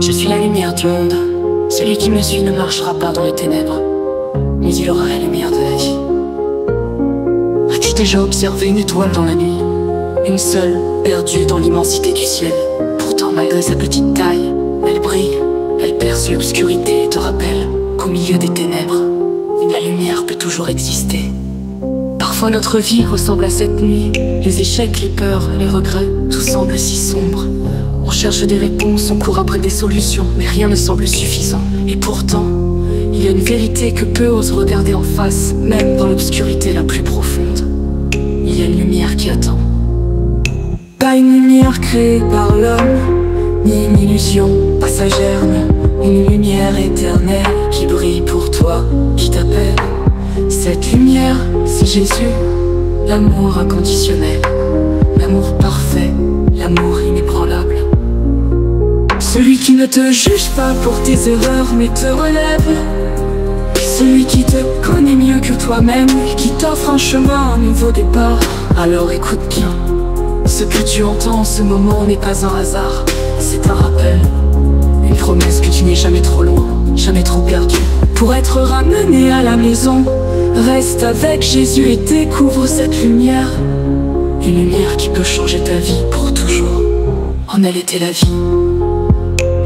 Je suis la lumière du monde. Celui qui me suit ne marchera pas dans les ténèbres, mais il aura la lumière de la vie. As-tu déjà observé une étoile dans la nuit? Une seule, perdue dans l'immensité du ciel. Pourtant, malgré sa petite taille, elle brille. Elle perce l'obscurité et te rappelle qu'au milieu des ténèbres, la lumière peut toujours exister. Parfois notre vie ressemble à cette nuit. Les échecs, les peurs, les regrets, tout semble si sombre. On cherche des réponses, on court après des solutions, mais rien ne semble suffisant. Et pourtant, il y a une vérité que peu osent regarder en face, même dans l'obscurité la plus profonde. Il y a une lumière qui attend. Pas une lumière créée par l'homme, ni une illusion passagère, mais une lumière éternelle qui brille pour toi, qui t'appelle. Cette lumière, c'est Jésus, l'amour inconditionnel, l'amour parfait, l'amour inébranlable. Celui qui ne te juge pas pour tes erreurs mais te relève. Celui qui te connaît mieux que toi-même, qui t'offre un chemin, un nouveau départ. Alors écoute bien, ce que tu entends en ce moment n'est pas un hasard. C'est un rappel, une promesse que tu n'es jamais trop loin, jamais trop perdu. Pour être ramené à la maison, reste avec Jésus et découvre cette lumière. Une lumière qui peut changer ta vie pour toujours. En elle était la vie,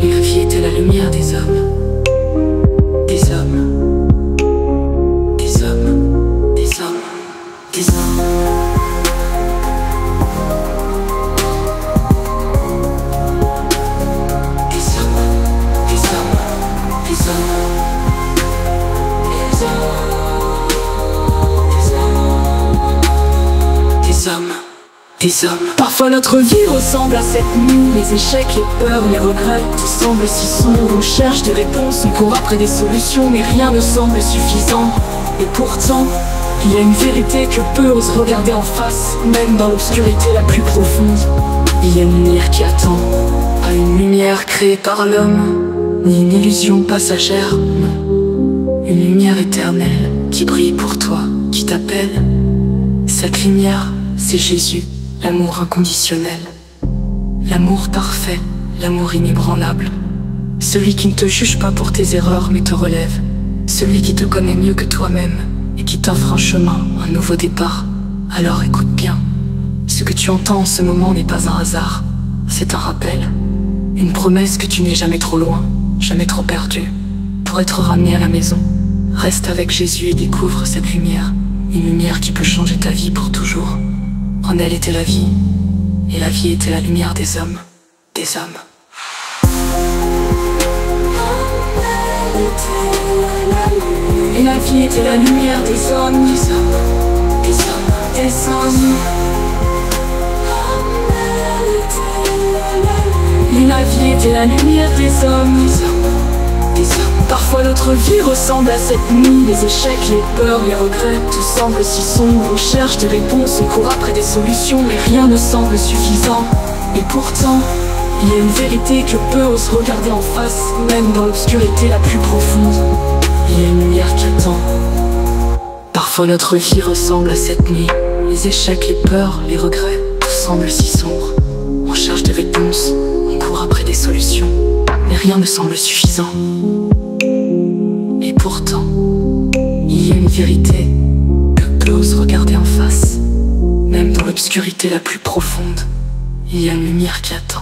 et la vie était la lumière des hommes. Des hommes, des hommes, des hommes, des hommes. Des hommes. Parfois notre vie ressemble à cette nuit. Les échecs, les peurs, les regrets, tout semble si sombre. On cherche des réponses, on court après des solutions, mais rien ne semble suffisant. Et pourtant, il y a une vérité que peu osent regarder en face, même dans l'obscurité la plus profonde. Il y a une lumière qui attend, pas une lumière créée par l'homme, ni une illusion passagère, une lumière éternelle qui brille pour toi, qui t'appelle. Cette lumière, c'est Jésus, l'amour inconditionnel, l'amour parfait, l'amour inébranlable. Celui qui ne te juge pas pour tes erreurs mais te relève. Celui qui te connaît mieux que toi-même et qui t'offre un chemin, un nouveau départ. Alors écoute bien, ce que tu entends en ce moment n'est pas un hasard. C'est un rappel, une promesse que tu n'es jamais trop loin, jamais trop perdu. Pour être ramené à la maison, reste avec Jésus et découvre cette lumière. Une lumière qui peut changer ta vie pour toujours. En elle était la vie, et la vie était la lumière des hommes. Des hommes. Et la vie était la lumière des hommes. Des hommes, des hommes, des hommes. Et la vie était la lumière des hommes. Des hommes, des hommes. Parfois notre vie ressemble à cette nuit. Les échecs, les peurs, les regrets, tout semble si sombre. On cherche des réponses, on court après des solutions, mais rien ne semble suffisant. Et pourtant, il y a une vérité que peu osent regarder en face, même dans l'obscurité la plus profonde. Il y a une lumière qui attend. Parfois notre vie ressemble à cette nuit. Les échecs, les peurs, les regrets, tout semble si sombre. On cherche des réponses, on court après des solutions, mais rien ne semble suffisant. Et pourtant, il y a une vérité que peu osent regarder en face. Même dans l'obscurité la plus profonde, il y a une lumière qui attend.